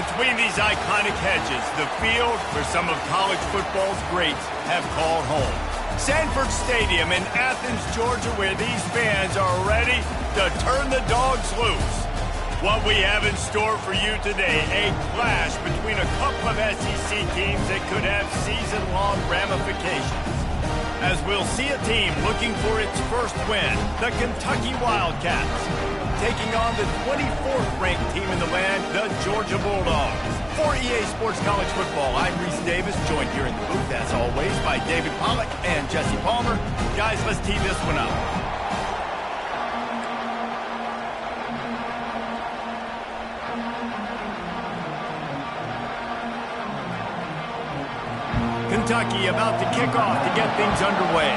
Between these iconic hedges, the field where some of college football's greats have called home. Sanford Stadium in Athens, Georgia, where these fans are ready to turn the dogs loose. What we have in store for you today, a clash between a couple of SEC teams that could have season-long ramifications. As we'll see a team looking for its first win, the Kentucky Wildcats, taking on the 24th-ranked team in the land, the Georgia Bulldogs. For EA Sports College Football, I'm Reese Davis, joined here in the booth, as always, by David Pollack and Jesse Palmer. Guys, let's tee this one up. Kentucky about to kick off to get things underway.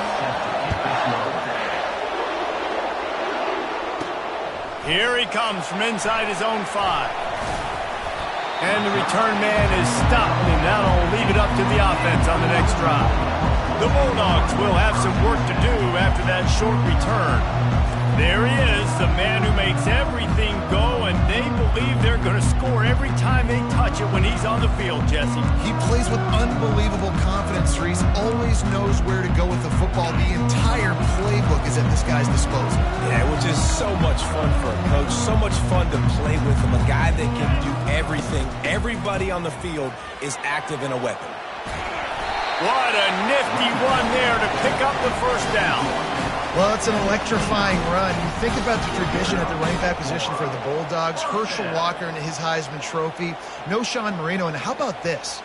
Here he comes from inside his own 5. And the return man is stopped, and that'll leave it up to the offense on the next drive. The Bulldogs will have some work to do after that short return. There he is, the man who makes everything go, and they believe they're going to score every time they touch it when he's on the field, Jesse. He plays with unbelievable confidence, Reese. Always knows where to go with the football. The entire playbook is at this guy's disposal. Yeah, which is so much fun for a coach. So much fun to play with him. A guy that can do everything. Everybody on the field is active in a weapon. What a nifty one there to pick up the first down. Well, it's an electrifying run. You think about the tradition at the running back position for the Bulldogs. Herschel Walker and his Heisman Trophy. No Sean Marino. And how about this?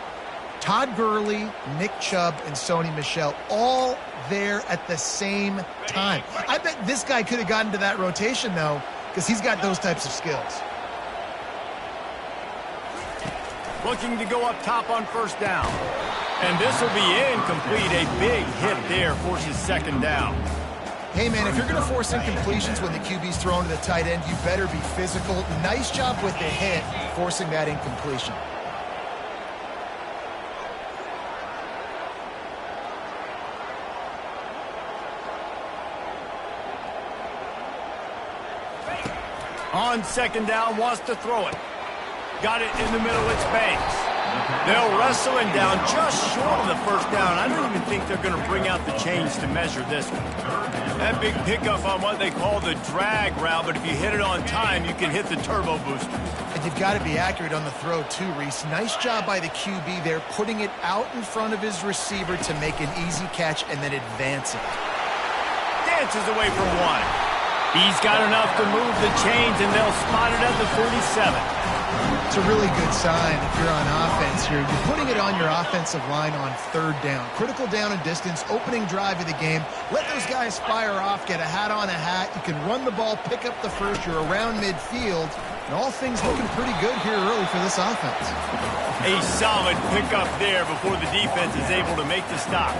Todd Gurley, Nick Chubb, and Sony Michel all there at the same time. I bet this guy could have gotten to that rotation, though, because he's got those types of skills. Looking to go up top on first down. And this will be incomplete. A big hit there forces second down. Hey, man, if you're going to force incompletions when the QB's thrown to the tight end, you better be physical. Nice job with the hit, forcing that incompletion. On second down, wants to throw it. Got it in the middle, it's Banks. They'll wrestle him down just short of the first down. I don't even think they're going to bring out the chains to measure this one. That big pickup on what they call the drag route, but if you hit it on time, you can hit the turbo booster. And you've got to be accurate on the throw, too, Reese. Nice job by the QB there, putting it out in front of his receiver to make an easy catch and then advance it. Dances away from one. He's got enough to move the chains, and they'll spot it at the 47. It's a really good sign if you're on offense here. You're putting it on your offensive line on third down. Critical down and distance, opening drive of the game. Let those guys fire off, get a hat on a hat. You can run the ball, pick up the first. You're around midfield. And all things looking pretty good here early for this offense. A solid pickup there before the defense is able to make the stop.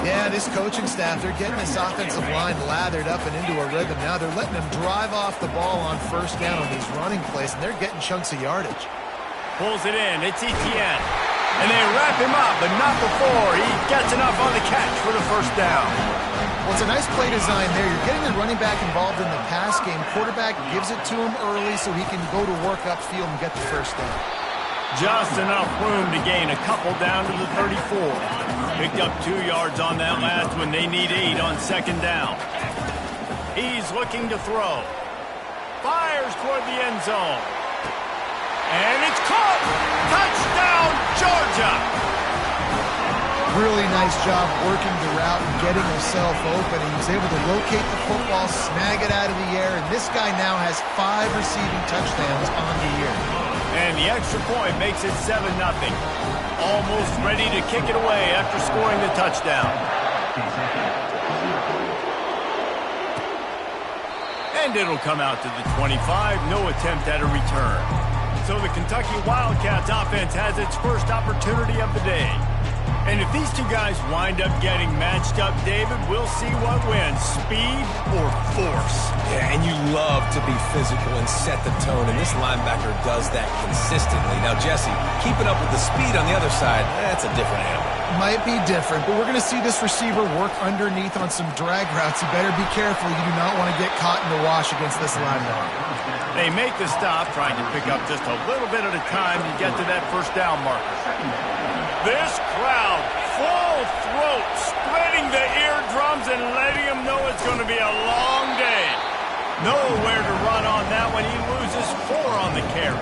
Yeah, this coaching staff, they're getting this offensive line lathered up and into a rhythm. Now they're letting them drive off the ball on first down on these running plays, and they're getting chunks of yardage. Pulls it in. It's Etienne. And they wrap him up, but not before he gets enough on the catch for the first down. Well, it's a nice play design there. You're getting the running back involved in the pass game. Quarterback gives it to him early so he can go to work upfield and get the first down. Just enough room to gain a couple down to the 34. Picked up 2 yards on that last one. They need 8 on second down. He's looking to throw. Fires toward the end zone. And it's caught! Touchdown, Georgia! Really nice job working the route and getting himself open. He was able to locate the football, snag it out of the air, and this guy now has 5 receiving touchdowns on the year. And the extra point makes it 7-0. Almost ready to kick it away after scoring the touchdown. And it'll come out to the 25. No attempt at a return. So the Kentucky Wildcats offense has its first opportunity of the day. And if these two guys wind up getting matched up, David, we'll see what wins, speed or force. Yeah, and you love to be physical and set the tone, and this linebacker does that consistently. Now, Jesse, keeping up with the speed on the other side, that's a different animal. Might be different, but we're going to see this receiver work underneath on some drag routes. You better be careful. You do not want to get caught in the wash against this linebacker. They make the stop, trying to pick up just a little bit at a time to get to that first down marker. This crowd, full throat, spreading the eardrums and letting them know it's going to be a long day. Nowhere to run on that one. He loses 4 on the carry.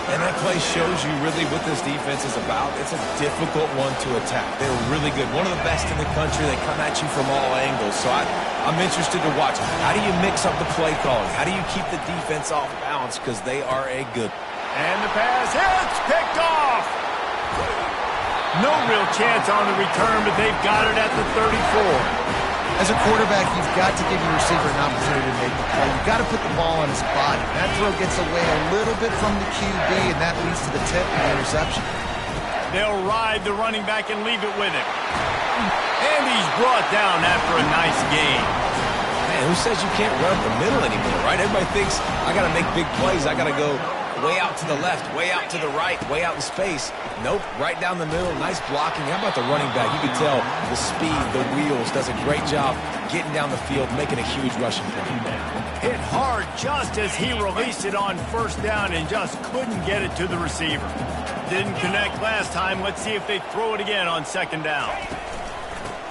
And that play shows you really what this defense is about. It's a difficult one to attack. They're really good. One of the best in the country. They come at you from all angles. So I'm interested to watch. How do you mix up the play calling? How do you keep the defense off balance? Because they are a good. And the pass hits, picked off. No real chance on the return, but they've got it at the 34. As a quarterback, you've got to give your receiver an opportunity to make the play. You've got to put the ball on his body. That throw gets away a little bit from the QB, and that leads to the tip and the interception. They'll ride the running back and leave it with him. And he's brought down after a nice game. Man, who says you can't run the middle anymore, right? Everybody thinks, I got to make big plays. I got to go way out to the left, way out to the right, way out in space. Nope, right down the middle. Nice blocking. How about the running back? You can tell the speed, the wheels, does a great job getting down the field, making a huge rushing play. Hit hard just as he released it on first down and just couldn't get it to the receiver. Didn't connect last time. Let's see if they throw it again on second down.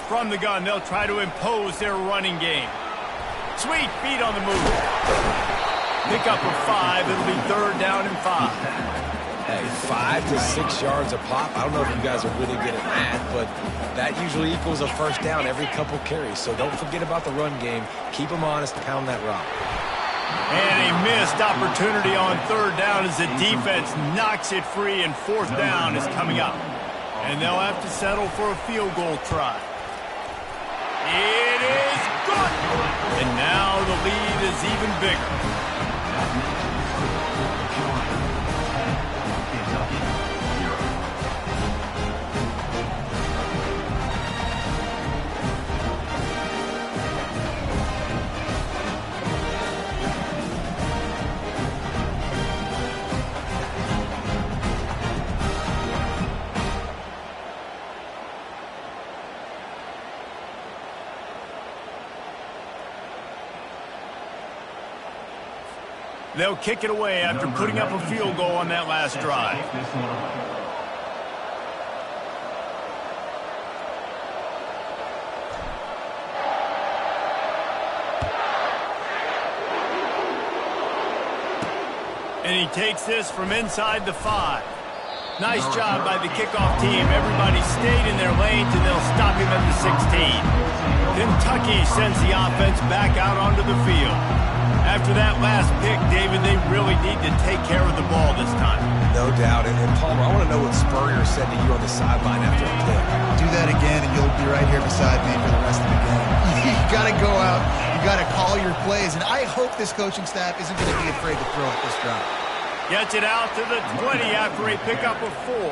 From the gun, they'll try to impose their running game. Sweet feet on the move. Pick up of 5. It'll be 3rd down and 5. Hey, 5 to 6 yards a pop. I don't know if you guys are really good at that, but that usually equals a first down every couple carries. So don't forget about the run game. Keep them honest, pound that rock. And a missed opportunity on 3rd down as the defense knocks it free, and 4th down is coming up. And they'll have to settle for a field goal try. It is good! And now the lead is even bigger. They'll kick it away after putting up a field goal on that last drive. And he takes this from inside the 5. Nice job by the kickoff team. Everybody stayed in their lanes, and they'll stop him at the 16. Kentucky sends the offense back out onto the field. After that last pick, David, they really need to take care of the ball this time. No doubt. And Palmer, I want to know what Spurrier said to you on the sideline after the pick. Do that again, and you'll be right here beside me for the rest of the game. You got to go out. You got to call your plays. And I hope this coaching staff isn't going to be afraid to throw at this drive. Gets it out to the 20 after a pickup of 4.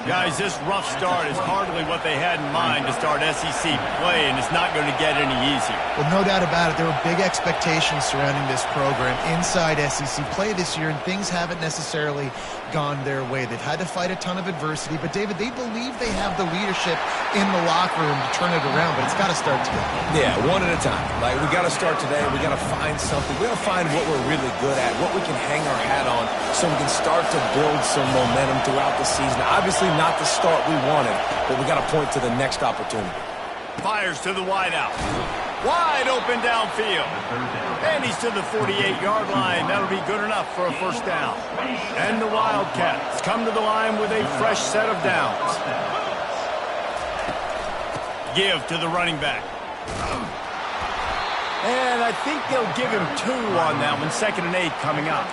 Guys, this rough start is hardly what they had in mind to start SEC play, and it's not going to get any easier. Well, no doubt about it. There were big expectations surrounding this program inside SEC play this year, and things haven't necessarily gone their way. They've had to fight a ton of adversity, but, David, they believe they have the leadership in the locker room to turn it around, but it's got to start today. Yeah, one at a time. Like, we got to start today. We got to find something. We got to find what we're really good at, what we can hang our hat on, so we can start to build some momentum throughout the season. Obviously not the start we wanted, but we got to point to the next opportunity. Fires to the wideout. Wide open downfield. And he's to the 48-yard line. That'll be good enough for a first down. And the Wildcats come to the line with a fresh set of downs. Give to the running back. And I think they'll give him 2 on that one. 2nd and 8 coming up.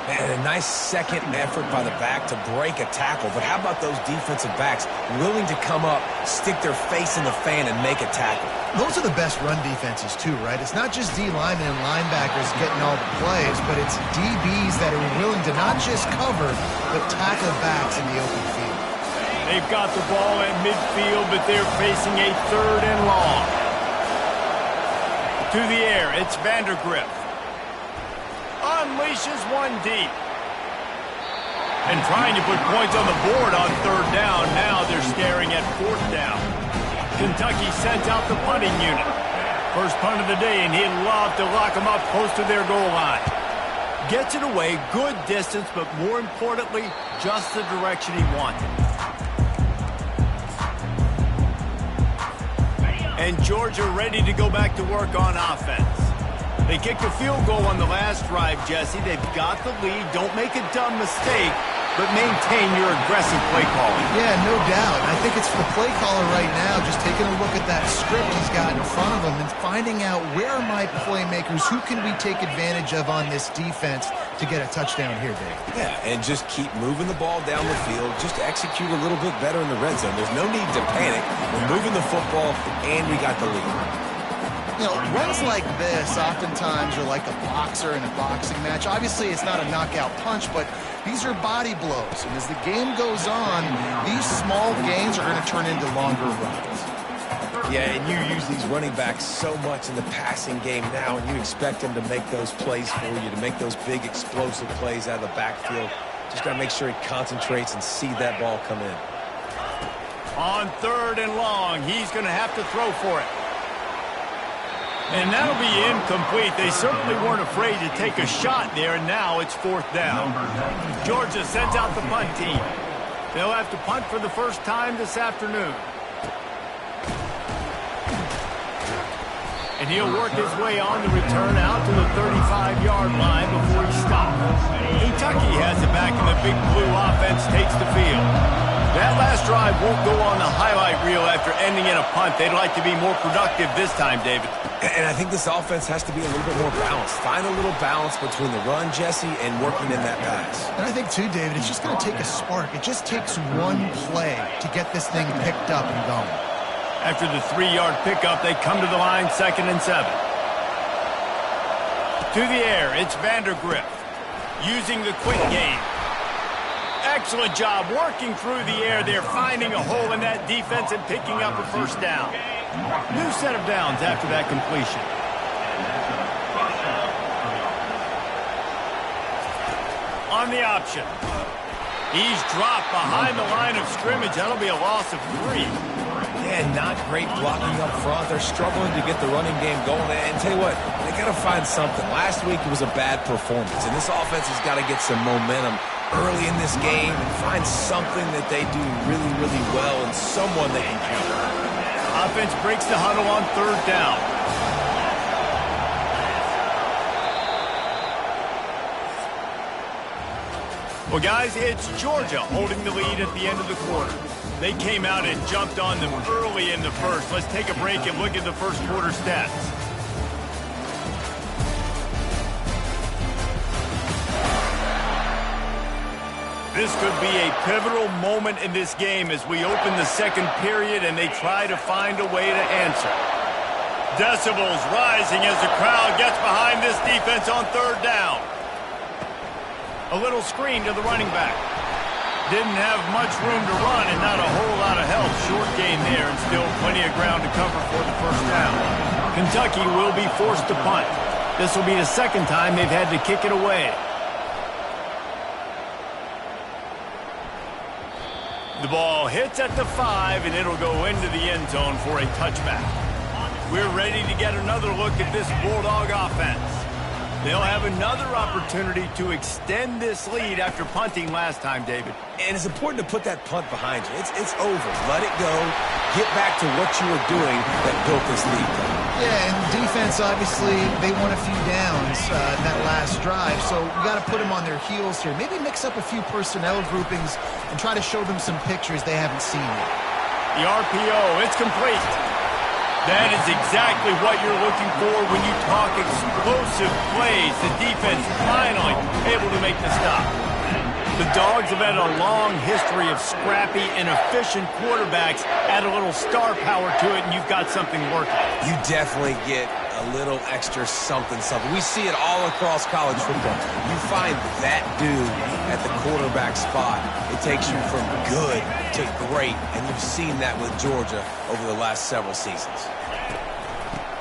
Man, a nice second effort by the back to break a tackle. But how about those defensive backs willing to come up, stick their face in the fan, and make a tackle? Those are the best run defenses, too, right? It's not just D linemen and linebackers getting all the plays, but it's DBs that are willing to not just cover, but tackle backs in the open field. They've got the ball at midfield, but they're facing a 3rd and long. To the air, it's Vandergrift. Unleashes one deep. And trying to put points on the board on 3rd down. Now they're staring at 4th down. Kentucky sends out the punting unit. First punt of the day, and he'd love to lock them up close to their goal line. Gets it away, good distance, but more importantly, just the direction he wanted. And Georgia ready to go back to work on offense. They kicked a field goal on the last drive, Jesse. They've got the lead. Don't make a dumb mistake, but maintain your aggressive play calling. Yeah, no doubt. I think it's the play caller right now just taking a look at that script he's got in front of him and finding out where are my playmakers, who can we take advantage of on this defense to get a touchdown here, Dave. Yeah, and just keep moving the ball down the field. Just execute a little bit better in the red zone. There's no need to panic. We're moving the football, and we got the lead. You know, runs like this oftentimes are like a boxer in a boxing match. Obviously, it's not a knockout punch, but these are body blows. And as the game goes on, these small gains are going to turn into longer runs. Yeah, and you use these running backs so much in the passing game now, and you expect them to make those plays for you, to make those big explosive plays out of the backfield. Just got to make sure he concentrates and see that ball come in. On 3rd and long, he's going to have to throw for it. And that'll be incomplete. They certainly weren't afraid to take a shot there, and now it's 4th down. Georgia sends out the punt team. They'll have to punt for the first time this afternoon. And he'll work his way on the return out to the 35-yard line before he stops. Kentucky has it back, and the big blue offense takes the field. That last drive won't go on the highlight reel after ending in a punt. They'd like to be more productive this time, David. And I think this offense has to be a little bit more balanced. Find a little balance between the run, Jesse, and working in that pass. And I think, too, David, it's just going to take a spark. It just takes one play to get this thing picked up and going. After the 3-yard pickup, they come to the line, 2nd and 7. To the air, it's Vandergrift using the quick game. Excellent job working through the air there, finding a hole in that defense and picking up a first down. New set of downs after that completion. On the option. He's dropped behind the line of scrimmage. That'll be a loss of 3. Yeah, not great blocking up front. They're struggling to get the running game going. And tell you what, they got to find something. Last week it was a bad performance, and this offense has got to get some momentum early in this game and find something that they do really, really well and someone they can count on. Offense breaks the huddle on 3rd down. Well, guys, it's Georgia holding the lead at the end of the quarter. They came out and jumped on them early in the first. Let's take a break and look at the first quarter stats. This could be a pivotal moment in this game as we open the second period and they try to find a way to answer. Decibels rising as the crowd gets behind this defense on 3rd down. A little screen to the running back. Didn't have much room to run and not a whole lot of help. Short gain there and still plenty of ground to cover for the first down. Kentucky will be forced to punt. This will be the 2nd time they've had to kick it away. The ball hits at the 5 and it'll go into the end zone for a touchback. We're ready to get another look at this Bulldog offense. They'll have another opportunity to extend this lead after punting last time, David. And it's important to put that punt behind you. It's over. Let it go. Get back to what you were doing that built this lead. Yeah, and defense, obviously, they won a few downs in that last drive, so you got to put them on their heels here. Maybe mix up a few personnel groupings and try to show them some pictures they haven't seen yet. The RPO, it's complete. That is exactly what you're looking for when you talk explosive plays. The defense finally able to make the stop. The Dogs have had a long history of scrappy and efficient quarterbacks. Add a little star power to it, and you've got something working. You definitely get a little extra something. We see it all across college football. You find that dude at the quarterback spot. It takes you from good to great, and you've seen that with Georgia over the last several seasons.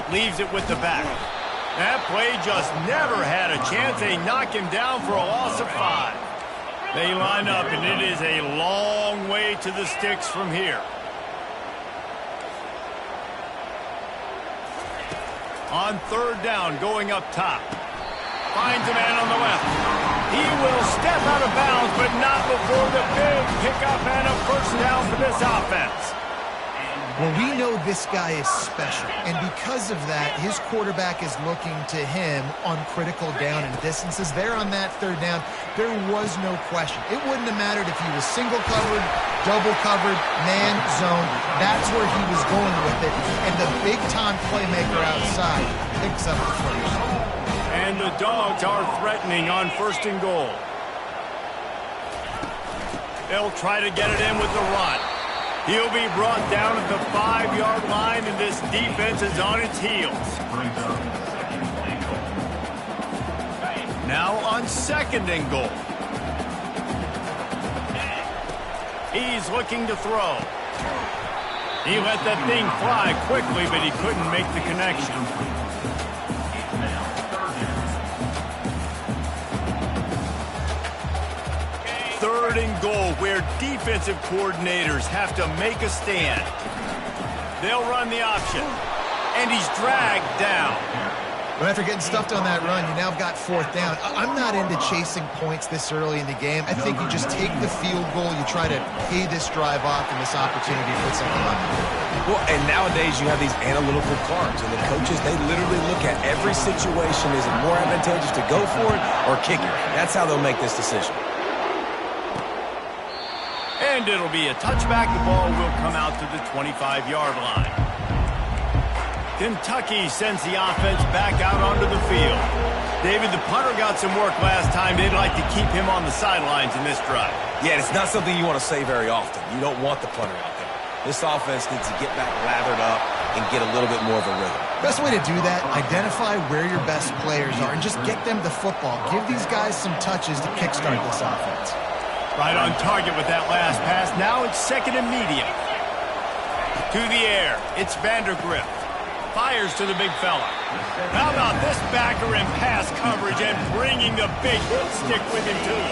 Leaves it with the back. That play just never had a chance. They knock him down for a loss of 5. They line up, and it is a long way to the sticks from here. On 3rd down, going up top. finds a man on the left. He will step out of bounds, but not before the big pickup and a first down for this offense. Well, we know this guy is special, and because of that, his quarterback is looking to him on critical down and distances. There on that third down, there was no question. It wouldn't have mattered if he was single covered, double covered, man, zone. That's where he was going with it, and the big-time playmaker outside picks up the first. And the Dogs are threatening on 1st and goal. They'll try to get it in with the run. He'll be brought down at the 5-yard line, and this defense is on its heels. Now on 2nd and goal. He's looking to throw. He let that thing fly quickly, but he couldn't make the connection. 3rd and goal, where defensive coordinators have to make a stand. They'll run the option, and he's dragged down. But after getting stuffed on that run, you now have got 4th down. I'm not into chasing points this early in the game. I think you just take the field goal. You try to pay this drive off and this opportunity to put something on the board. Well, and nowadays you have these analytical cards, and the coaches, they literally look at every situation. Is it more advantageous to go for it or kick it? That's how they'll make this decision. And it'll be a touchback. The ball will come out to the 25-yard line. Kentucky sends the offense back out onto the field. David, the punter got some work last time. They'd like to keep him on the sidelines in this drive. Yeah, it's not something you want to say very often. You don't want the punter out there. This offense needs to get back lathered up and get a little bit more of a rhythm. Best way to do that, identify where your best players are and just get them the football. Give these guys some touches to kickstart this offense. Right on target with that last pass. Now it's 2nd and medium. To the air. It's Vandergrift. Fires to the big fella. How about this backer in pass coverage and bringing the big hit stick with him too?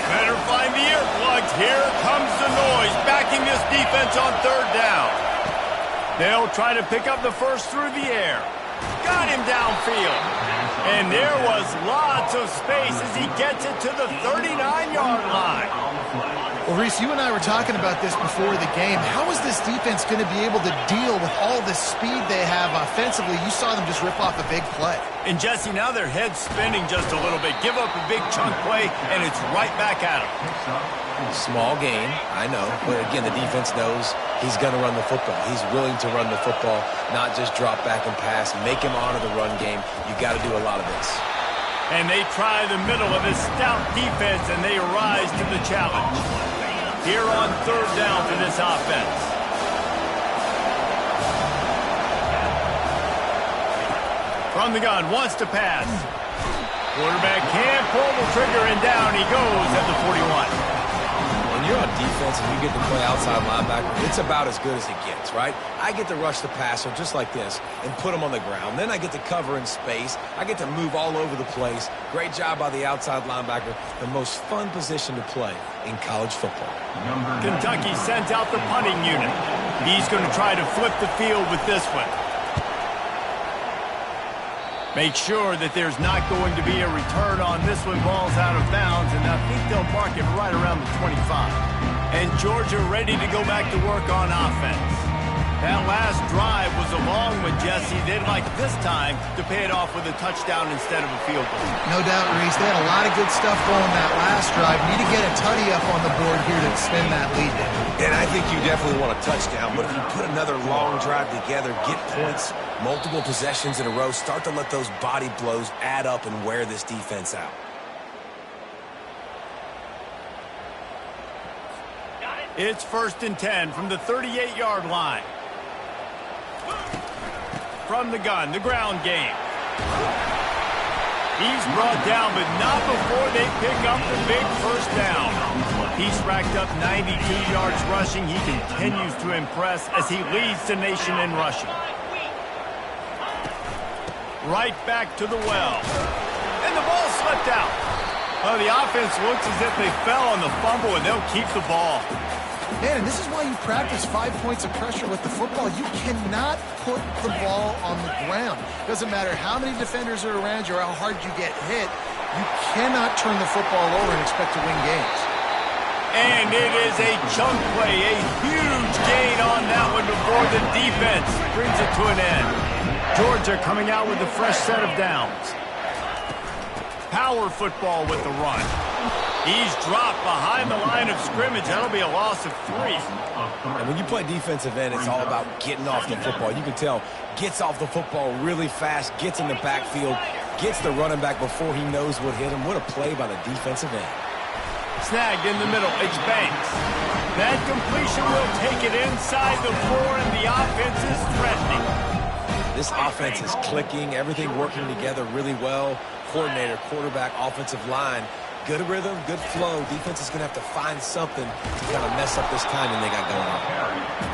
Better find the earplugs. Here comes the noise, backing this defense on 3rd down. They'll try to pick up the first through the air. Got him downfield. And there was lots of space as he gets it to the 39-yard line. Well, Reese, you and I were talking about this before the game. How is this defense going to be able to deal with all the speed they have offensively? You saw them just rip off a big play. And, Jesse, now their head's spinning just a little bit. Give up a big chunk play, and it's right back at them. Small gain, I know. But, again, the defense knows he's going to run the football. He's willing to run the football, not just drop back and pass, make him honor the run game. You got to do a lot of this. And they try the middle of this stout defense, and they rise to the challenge. Here on 3rd down for this offense. From the gun, wants to pass. Quarterback can't pull the trigger, and down he goes at the 41. When you're on defense and you get to play outside linebacker, it's about as good as it gets, right? I get to rush the passer just like this and put him on the ground. Then I get to cover in space. I get to move all over the place. Great job by the outside linebacker. The most fun position to play in college football. Kentucky sends out the punting unit. He's going to try to flip the field with this one. Make sure that there's not going to be a return on this one. Ball's out of bounds, and I think they'll mark it right around the 25. And Georgia ready to go back to work on offense. That last drive was a long one, Jesse. They'd like this time to pay it off with a touchdown instead of a field goal. No doubt, Reese. They had a lot of good stuff going that last drive. Need to get a tutty up on the board here to extend that lead. And I think you definitely want a touchdown, but if you put another long drive together, get points, multiple possessions in a row, start to let those body blows add up and wear this defense out. It's 1st and 10 from the 38-yard line. From the gun, the ground game. He's brought down, but not before they pick up the big first down. He's racked up 92 yards rushing. He continues to impress as he leads the nation in rushing. Right back to the well. And the ball slipped out. Well, the offense looks as if they fell on the fumble, and they'll keep the ball. Man, and this is why you practice 5 points of pressure with the football. You cannot put the ball on the ground. Doesn't matter how many defenders are around you or how hard you get hit. You cannot turn the football over and expect to win games. And it is a chunk play, a huge gain on that one before the defense brings it to an end. Georgia coming out with a fresh set of downs. Power football with the run. He's dropped behind the line of scrimmage. That'll be a loss of 3. And when you play defensive end, it's all about getting off the football. You can tell, gets off the football really fast, gets in the backfield, gets the running back before he knows what hit him. What a play by the defensive end. Snagged in the middle. It's Banks. That completion will take it inside the 4, and the offense is threatening. This offense is clicking, everything working together really well. Coordinator, quarterback, offensive line. Good rhythm, good flow. Defense is going to have to find something to kind of mess up this timing they got going on.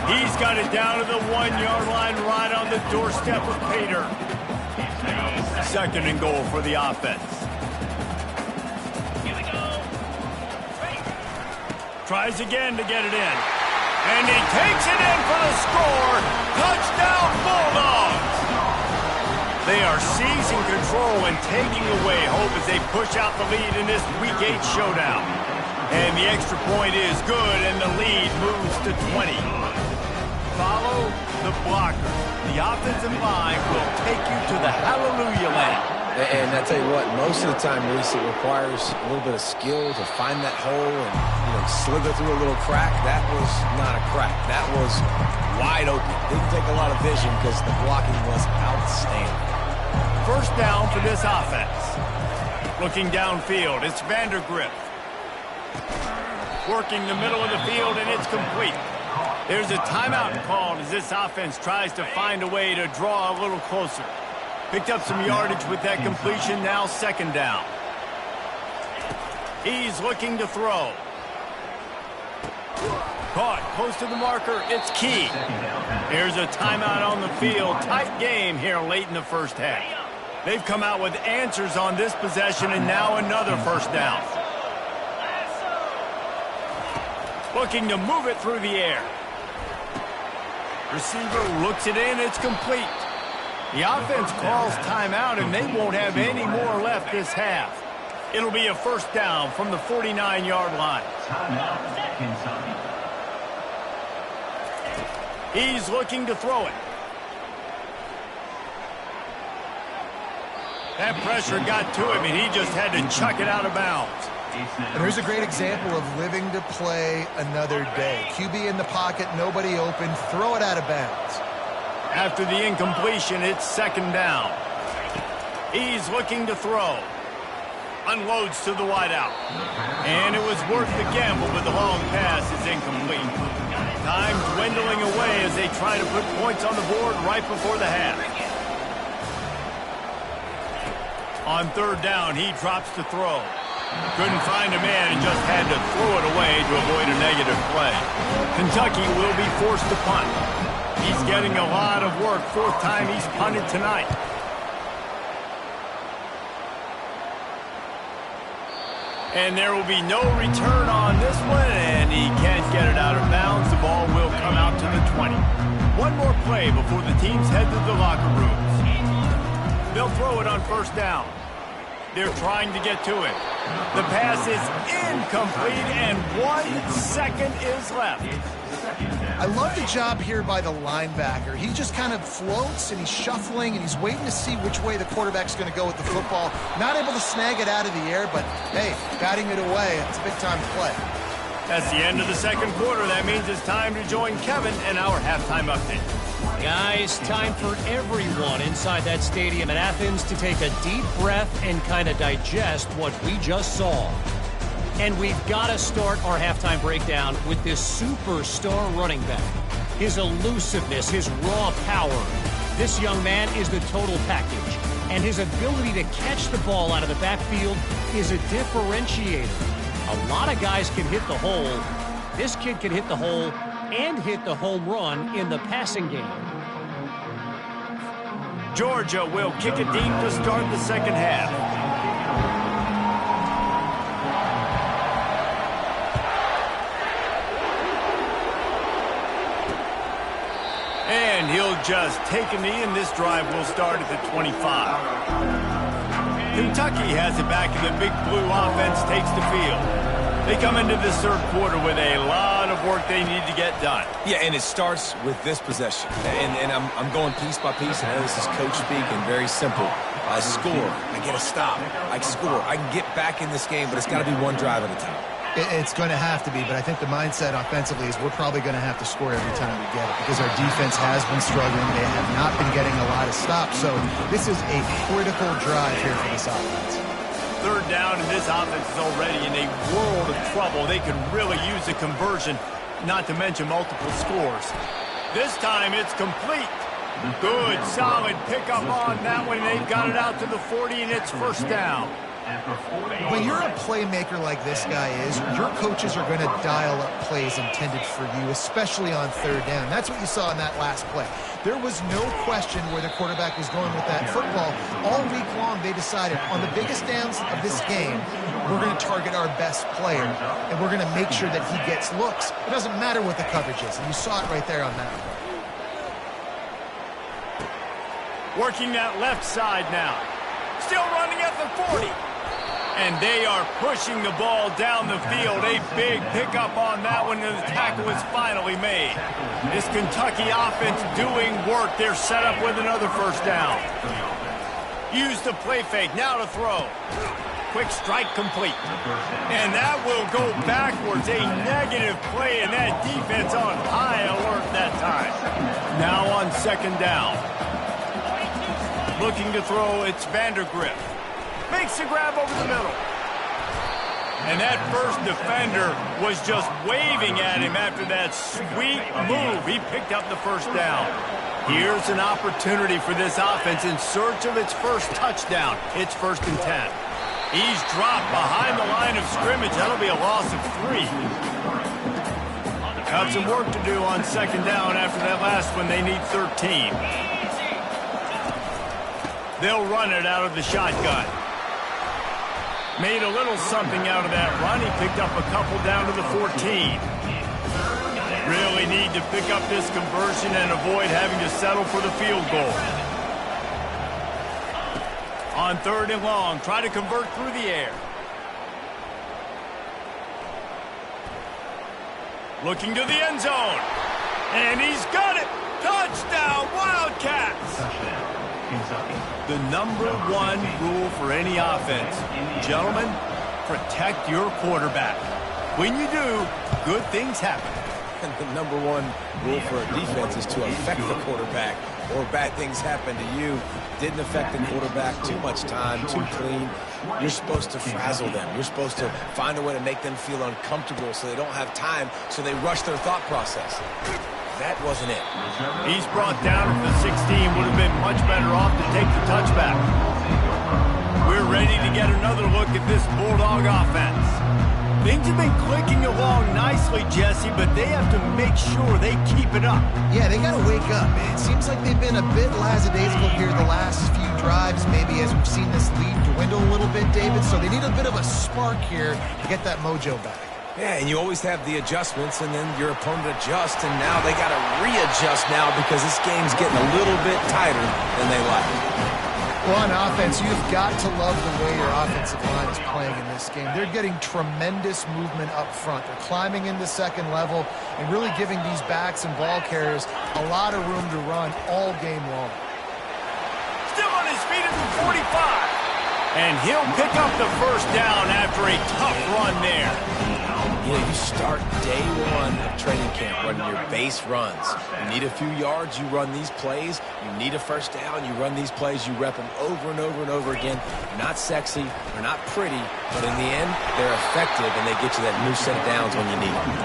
He's got it down to the 1-yard line right on the doorstep of Pater. 2nd and goal for the offense. Tries again to get it in. And he takes it in for the score. Touchdown Bulldogs! They are seizing control and taking away hope as they push out the lead in this Week 8 showdown. And the extra point is good, and the lead moves to 20. Follow the blocker. The offensive line will take you to the hallelujah land. And I tell you what, most of the time, Reese, it requires a little bit of skill to find that hole and slither through a little crack. That was not a crack. That was wide open. Didn't take a lot of vision because the blocking was outstanding. 1st down for this offense. Looking downfield, it's Vandergrift. Working the middle of the field, and it's complete. There's a timeout called as this offense tries to find a way to draw a little closer. Picked up some yardage with that completion, now 2nd down. He's looking to throw. Caught close to the marker, it's Key. Here's a timeout on the field. Tight game here late in the 1st half. They've come out with answers on this possession, and now another 1st down. Looking to move it through the air. Receiver looks it in, it's complete. The offense calls timeout, and they won't have any more left this half. It'll be a 1st down from the 49-yard line. He's looking to throw it. That pressure got to him, and he just had to chuck it out of bounds. And here's a great example of living to play another day. QB in the pocket, nobody open, throw it out of bounds. After the incompletion, it's 2nd down. He's looking to throw. Unloads to the wideout. And it was worth the gamble, but the long pass is incomplete. Time dwindling away as they try to put points on the board right before the half. On 3rd down, he drops to throw. Couldn't find a man and just had to throw it away to avoid a negative play. Kentucky will be forced to punt. He's getting a lot of work. 4th time he's punted tonight. And there will be no return on this one, and he can't get it out of bounds. The ball will come out to the 20. One more play before the teams head to the locker rooms. They'll throw it on 1st down. They're trying to get to it. The pass is incomplete, and 1 second is left. I love the job here by the linebacker. He just kind of floats, and he's shuffling, and he's waiting to see which way the quarterback's going to go with the football. Not able to snag it out of the air, but, hey, batting it away, it's a big-time play. That's the end of the 2nd quarter. That means it's time to join Kevin in our halftime update. Guys, time for everyone inside that stadium in Athens to take a deep breath and kind of digest what we just saw. And we've got to start our halftime breakdown with this superstar running back. His elusiveness, his raw power. This young man is the total package. And his ability to catch the ball out of the backfield is a differentiator. A lot of guys can hit the hole. This kid can hit the hole and hit the home run in the passing game. Georgia will kick it deep to start the 2nd half. And he'll just take a knee, and this drive will start at the 25. Kentucky has it back, and the Big Blue offense takes the field. They come into this third quarter with a lot of work they need to get done. Yeah, and it starts with this possession. And I'm going piece by piece, and I know this is coach speak and very simple. I score. I get a stop. I score. I can get back in this game, but it's got to be one drive at a time. It's going to have to be, but I think the mindset offensively is we're probably going to have to score every time we get it because our defense has been struggling. They have not been getting a lot of stops, so this is a critical drive here for this offense. Third down, and this offense is already in a world of trouble. They could really use a conversion, not to mention multiple scores. This time it's complete. Good, solid pickup on that one. They've got it out to the 40, and it's first down. When you're a playmaker like this guy is, your coaches are going to dial up plays intended for you, especially on third down. That's what you saw in that last play. There was no question where the quarterback was going with that football. All week long, they decided on the biggest downs of this game, we're going to target our best player, and we're going to make sure that he gets looks. It doesn't matter what the coverage is, and you saw it right there on that one. Working that left side now. Still running at the 40. And they are pushing the ball down the field. A big pickup on that one, and the tackle is finally made. This Kentucky offense doing work. They're set up with another first down. Use the play fake. Now to throw. Quick strike complete. And that will go backwards. A negative play, and that defense on high alert that time. Now on second down. Looking to throw, it's Vandergrift. Makes the grab over the middle. And that first defender was just waving at him after that sweet move. He picked up the first down. Here's an opportunity for this offense in search of its first touchdown. It's 1st and 10. He's dropped behind the line of scrimmage. That'll be a loss of 3. Got some work to do on second down after that last one. They need 13. They'll run it out of the shotgun. Made a little something out of that run. He picked up a couple down to the 14. Really need to pick up this conversion and avoid having to settle for the field goal. On 3rd and long, try to convert through the air. Looking to the end zone. And he's got it. Touchdown, Wildcats. The number 1 rule for any offense, gentlemen, protect your quarterback. When you do, good things happen. And the number 1 rule for a defense is to affect the quarterback, or bad things happen to you. Didn't affect the quarterback, too much time, too clean. You're supposed to frazzle them. You're supposed to find a way to make them feel uncomfortable so they don't have time, so they rush their thought process. That wasn't it. He's brought down at the 16. Would have been much better off to take the touchback. We're ready to get another look at this Bulldog offense. Things have been clicking along nicely, Jesse, but they have to make sure they keep it up. Yeah, they got to wake up. It seems like they've been a bit lackadaisical here the last few drives, maybe as we've seen this lead dwindle a little bit, David. So they need a bit of a spark here to get that mojo back. Yeah, and you always have the adjustments, and then your opponent adjusts, and now they got to readjust now because this game's getting a little bit tighter than they like. Well, on offense, you've got to love the way your offensive line is playing in this game. They're getting tremendous movement up front. They're climbing into second level and really giving these backs and ball carriers a lot of room to run all game long. Still on his feet at the 45. And he'll pick up the first down after a tough run there. You know, you start day 1 of training camp running your base runs. You need a few yards, you run these plays. You need a first down, you run these plays. You rep them over and over and over again. They're not sexy, they're not pretty, but in the end, they're effective, and they get you that new set of downs when you need them.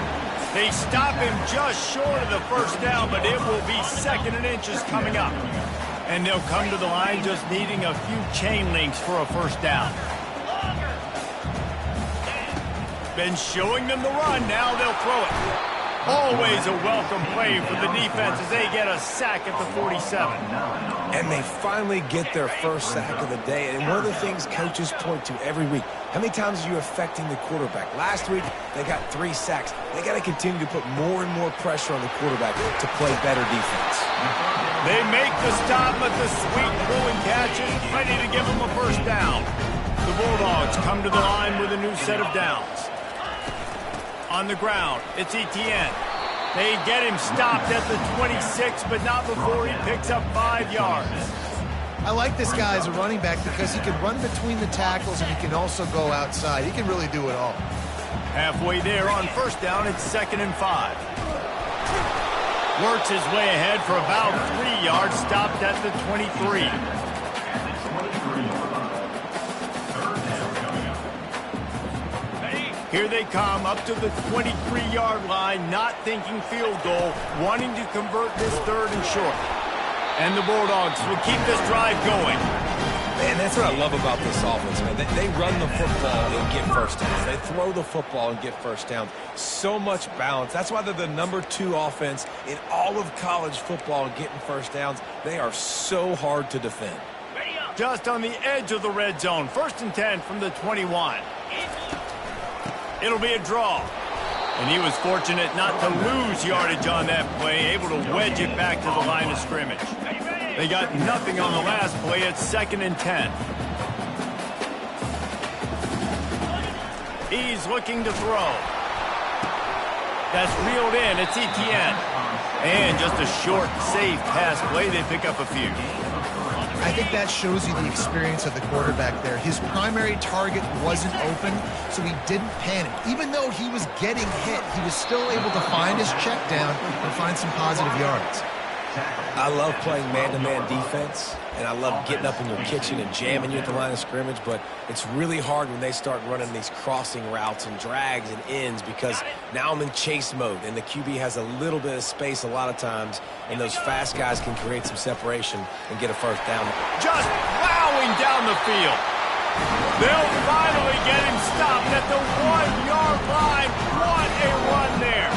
They stop him just short of the first down, but it will be 2nd and inches coming up. And they'll come to the line just needing a few chain links for a first down. Been showing them the run, now they'll throw it. Always a welcome play for the defense as they get a sack at the 47. And they finally get their first sack of the day. And one of the things coaches point to every week, how many times are you affecting the quarterback? Last week, they got 3 sacks. They got to continue to put more and more pressure on the quarterback to play better defense. They make the stop at the sweet pulling catches, ready to give them a first down. The Bulldogs come to the line with a new set of downs. On the ground, it's Etienne. They get him stopped at the 26, but not before he picks up 5 yards. I like this guy as a running back because he can run between the tackles and he can also go outside. He can really do it all. Halfway there on first down, it's 2nd and 5. Works his way ahead for about 3 yards, stopped at the 23. Here they come up to the 23-yard line, not thinking field goal, wanting to convert this 3rd and short. And the Bulldogs will keep this drive going. Man, that's what I love about this offense, man. They run the football and get first downs. They throw the football and get first downs. So much balance. That's why they're the #2 offense in all of college football and getting first downs. They are so hard to defend. Just on the edge of the red zone. 1st and 10 from the 21. It'll be a draw. And he was fortunate not to lose yardage on that play, able to wedge it back to the line of scrimmage. They got nothing on the last play. It's 2nd and 10. He's looking to throw. That's reeled in. It's Etienne. And just a short, safe pass play. They pick up a few. I think that shows you the experience of the quarterback there. His primary target wasn't open, so he didn't panic. Even though he was getting hit, he was still able to find his check down and find some positive yards. I love playing man-to-man defense, and I love getting up in your kitchen and jamming you at the line of scrimmage, but it's really hard when they start running these crossing routes and drags and ends because now I'm in chase mode, and the QB has a little bit of space a lot of times, and those fast guys can create some separation and get a first down. Just plowing down the field. They'll finally get him stopped at the 1-yard line. What a run there.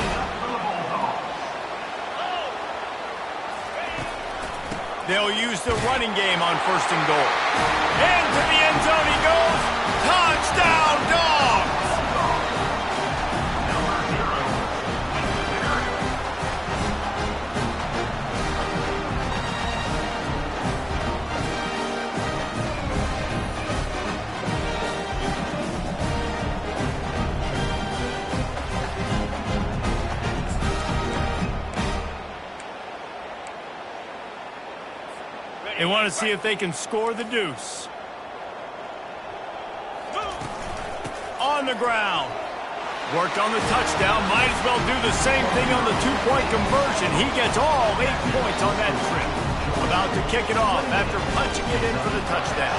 They'll use the running game on 1st and goal. Into the end zone he goes. Touchdown, Dogs! They want to see if they can score the deuce. On the ground. Worked on the touchdown. Might as well do the same thing on the 2-point conversion. He gets all 8 points on that trip. About to kick it off after punching it in for the touchdown.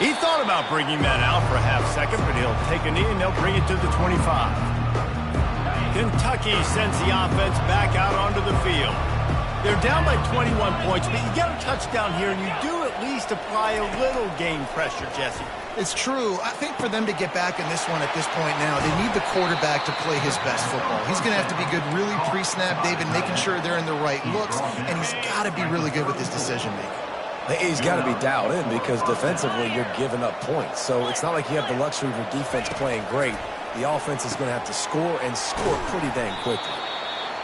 He thought about bringing that out for a half second, but he'll take a knee and they'll bring it to the 25. Kentucky sends the offense back out onto the field. They're down by 21 points, but you get a touchdown here, and you do at least apply a little game pressure, Jesse. It's true. I think for them to get back in this one at this point now, they need the quarterback to play his best football. He's going to have to be good really pre-snap, David, making sure they're in the right looks, and he's got to be really good with his decision-making. He's got to be dialed in because defensively you're giving up points. So it's not like you have the luxury of your defense playing great. The offense is going to have to score and score pretty dang quickly.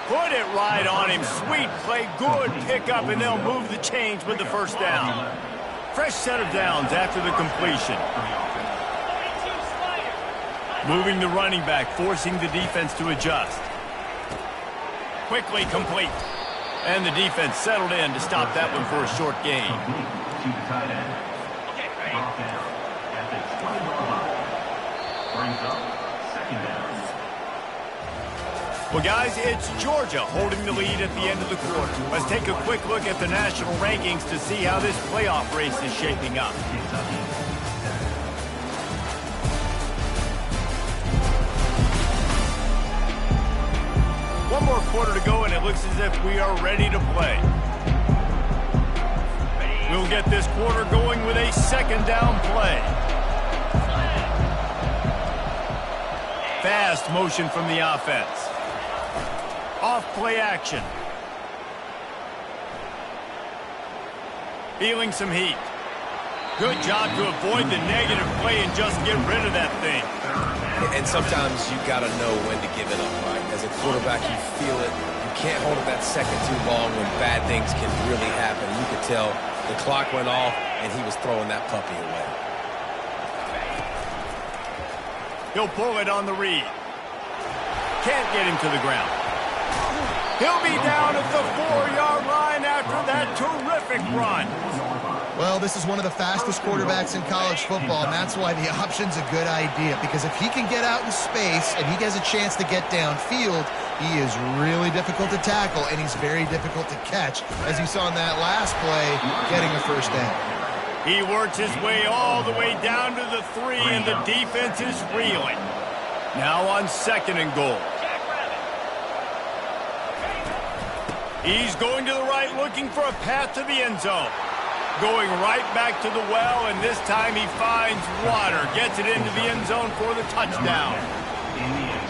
Put it right on him. Sweet play, good pickup, and they'll move the chains with the first down. Fresh set of downs after the completion. Moving the running back, forcing the defense to adjust. Quickly complete. And the defense settled in to stop that one for a short gain. Well, guys, it's Georgia holding the lead at the end of the quarter. Let's take a quick look at the national rankings to see how this playoff race is shaping up. One more quarter to go, and it looks as if we are ready to play. We'll get this quarter going with a 2nd down play. Fast motion from the offense. Off play action. Feeling some heat. Good job to avoid the negative play and just get rid of that thing. And sometimes you got to know when to give it up, right? As a quarterback, you feel it. You can't hold it that second too long when bad things can really happen. You could tell the clock went off, and he was throwing that puppy away. He'll pull it on the read. Can't get him to the ground. He'll be down at the 4-yard line after that terrific run. Well, this is one of the fastest quarterbacks in college football, and that's why the option's a good idea, because if he can get out in space and he has a chance to get downfield, he is really difficult to tackle, and he's very difficult to catch, as you saw in that last play, getting a first down. He works his way all the way down to the 3, and the defense is reeling. Now on 2nd and goal. He's going to the right, looking for a path to the end zone. Going right back to the well, and this time he finds water. Gets it into the end zone for the touchdown.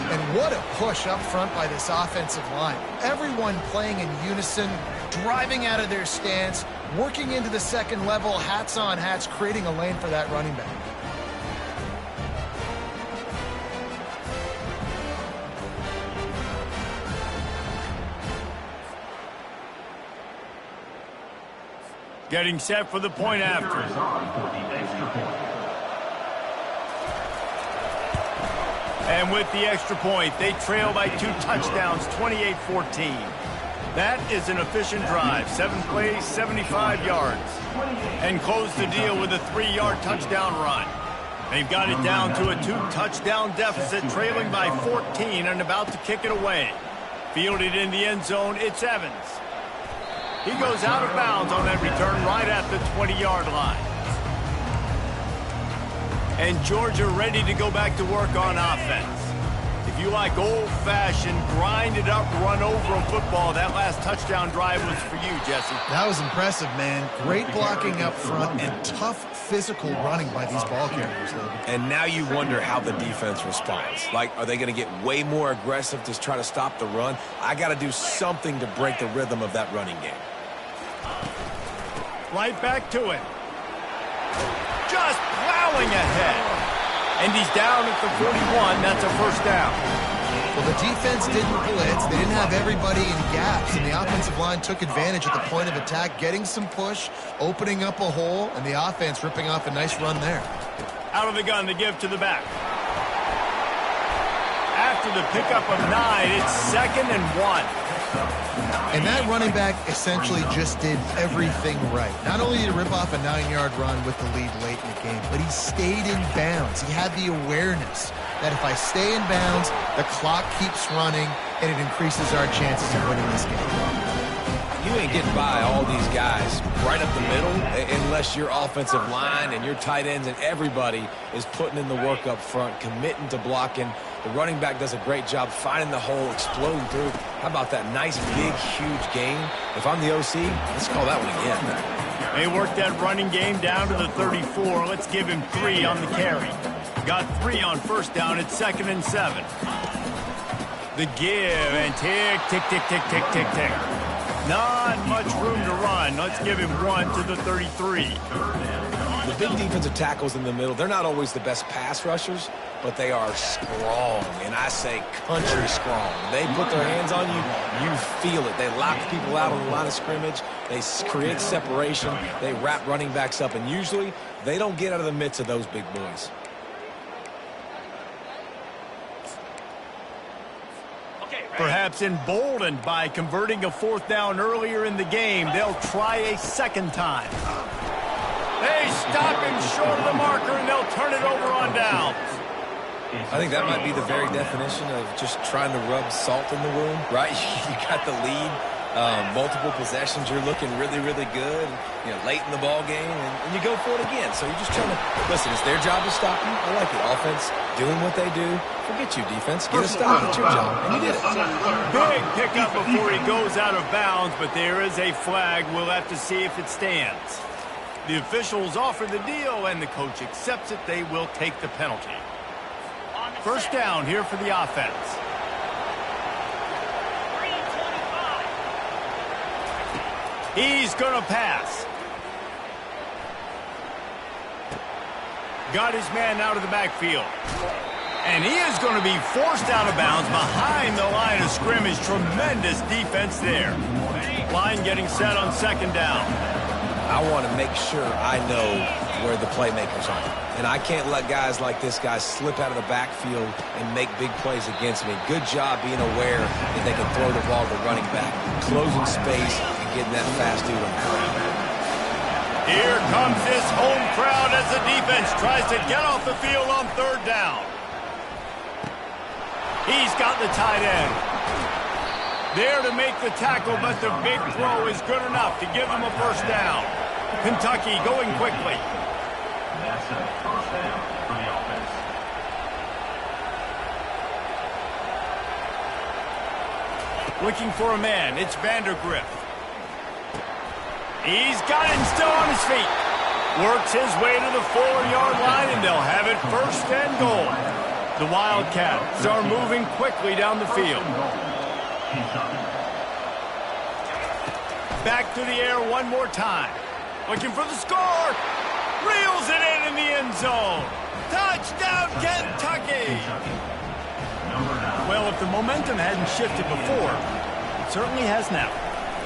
And what a push up front by this offensive line. Everyone playing in unison, driving out of their stance, working into the second level, hats on hats, creating a lane for that running back. Getting set for the point after. And with the extra point, they trail by 2 touchdowns, 28-14. That is an efficient drive. 7 plays, 75 yards. And close the deal with a 3-yard touchdown run. They've got it down to a 2-touchdown deficit, trailing by 14 and about to kick it away. Fielded in the end zone, it's Evans. He goes out of bounds on that return right at the 20-yard line. And Georgia ready to go back to work on offense. If you like old-fashioned, grind-it-up, run-over a football, that last touchdown drive was for you, Jesse. That was impressive, man. Great blocking up front and tough physical running by these ball carriers, Logan. And now you wonder how the defense responds. Like, are they going to get way more aggressive to try to stop the run? I got to do something to break the rhythm of that running game. Right back to it. Just plowing ahead. And he's down at the 41. That's a first down. Well, the defense didn't blitz. They didn't have everybody in gaps, and the offensive line took advantage at the point of attack, getting some push, opening up a hole, and the offense ripping off a nice run there. Out of the gun to give to the back. After the pickup of 9, it's 2nd and 1. And that running back essentially just did everything right. Not only did he rip off a 9-yard run with the lead late in the game, but he stayed in bounds. He had the awareness that if I stay in bounds, the clock keeps running, and it increases our chances of winning this game. You ain't getting by all these guys right up the middle unless your offensive line and your tight ends and everybody is putting in the work up front, committing to blocking. The running back does a great job finding the hole, exploding through. How about that nice, big, huge gain? If I'm the OC, let's call that one again. They worked that running game down to the 34. Let's give him 3 on the carry. Got 3 on first down. It's 2nd and 7. The give and tick, tick, tick, tick, tick, tick, tick. Not much room to run. Let's give him 1 to the 33. The big defensive tackles in the middle, they're not always the best pass rushers, but they are strong, and I say country strong. They put their hands on you, you feel it. They lock people out on the line of scrimmage. They create separation. They wrap running backs up, and usually they don't get out of the midst of those big boys. Perhaps emboldened by converting a 4th down earlier in the game, they'll try a 2nd time. They stop him short of the marker, and they'll turn it over on downs. I think that might be the very definition of just trying to rub salt in the wound, right? You got the lead, multiple possessions, you're looking really, really good, you know, late in the ball game, and you go for it again. So you're just trying to, listen, it's their job to stop you. I like it. Offense doing what they do. Forget you, defense. Get a stop. It's your job. And you did it. Big pickup before he goes out of bounds, but there is a flag. We'll have to see if it stands. The officials offer the deal, and the coach accepts it. They will take the penalty. First down here for the offense. He's going to pass. Got his man out of the backfield. And he is going to be forced out of bounds behind the line of scrimmage. Tremendous defense there. Line getting set on second down. I want to make sure I know where the playmakers are. And I can't let guys like this guy slip out of the backfield and make big plays against me. Good job being aware that they can throw the ball to the running back, closing space and getting that fast dude on the ground. Here comes this home crowd as the defense tries to get off the field on third down. He's got the tight end. There to make the tackle, but the big throw is good enough to give them a first down. Kentucky going quickly. That's a first down for the offense. Looking for a man. It's Vandergrift. He's got him still on his feet. Works his way to the 4-yard line, and they'll have it first and goal. The Wildcats are moving quickly down the field. Back to the air one more time. Looking for the score. Reels it in the end zone. Touchdown, Kentucky. Well, if the momentum hadn't shifted before, it certainly has now.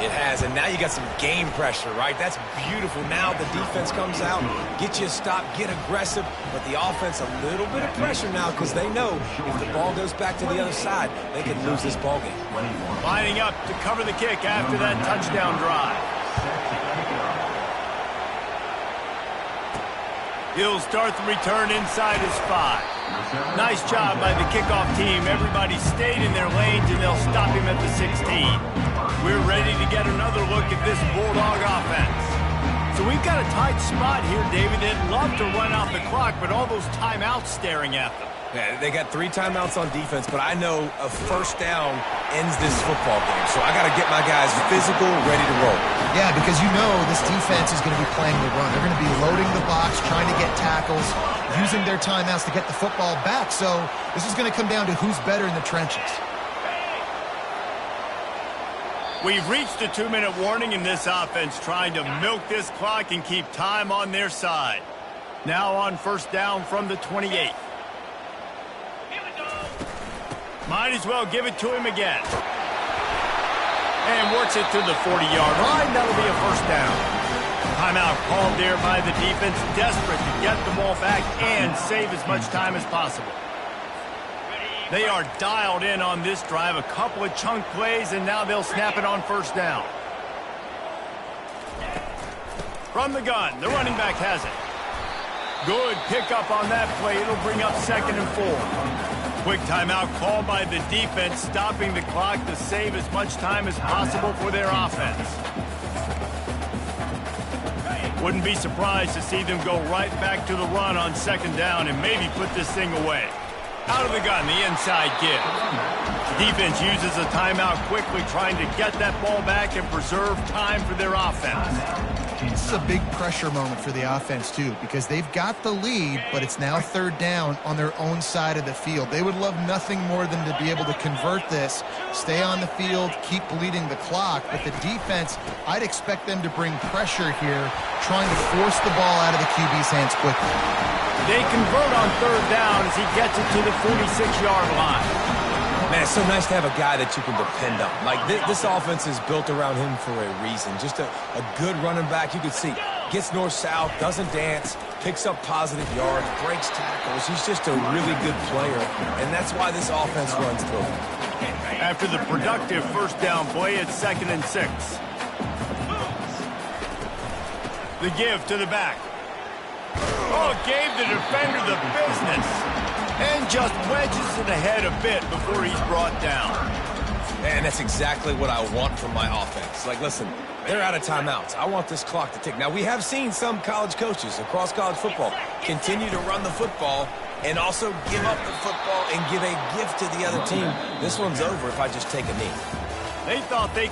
It has, and now you got some game pressure, right? That's beautiful. Now the defense comes out, get you a stop, get aggressive, but the offense a little bit of pressure now because they know if the ball goes back to the other side, they can lose this ball game. Lining up to cover the kick after that touchdown drive. He'll start the return inside his 5. Nice job by the kickoff team. Everybody stayed in their lanes, and they'll stop him at the 16. We're ready to get another look at this Bulldog offense. So we've got a tight spot here, David. They'd love to run out the clock, but all those timeouts staring at them. Yeah, they got 3 timeouts on defense, but I know a first down ends this football game. So I got to get my guys physical, ready to roll. Yeah, because you know this defense is going to be playing the run. They're going to be loading the box, trying to get tackles, using their timeouts to get the football back. So this is going to come down to who's better in the trenches. We've reached a 2-minute warning in this offense, trying to milk this clock and keep time on their side. Now on first down from the 28. Might as well give it to him again. And works it to the 40-yard line. That'll be a first down. Timeout called there by the defense, desperate to get the ball back and save as much time as possible. They are dialed in on this drive, a couple of chunk plays, and now they'll snap it on first down. From the gun, the running back has it. Good pickup on that play. It'll bring up 2nd and 4. Quick timeout called by the defense, stopping the clock to save as much time as possible for their offense. Wouldn't be surprised to see them go right back to the run on 2nd down and maybe put this thing away. Out of the gun, the inside give. Defense uses a timeout quickly, trying to get that ball back and preserve time for their offense. This is a big pressure moment for the offense, too, because they've got the lead, but it's now 3rd down on their own side of the field. They would love nothing more than to be able to convert this, stay on the field, keep bleeding the clock. But the defense, I'd expect them to bring pressure here, trying to force the ball out of the QB's hands quickly. They convert on 3rd down as he gets it to the 46-yard line. Man, it's so nice to have a guy that you can depend on. Like, this offense is built around him for a reason. Just a good running back. You can see, gets north-south, doesn't dance, picks up positive yards, breaks tackles. He's just a really good player, and that's why this offense runs through him. After the productive first down play, it's 2nd and 6. The give to the back. Oh, gave the defender the business. And just wedges it ahead a bit before he's brought down. And that's exactly what I want from my offense. Like, listen, they're out of timeouts. I want this clock to tick. Now, we have seen some college coaches across college football continue to run the football and also give up the football and give a gift to the other team. This one's over if I just take a knee. They thought they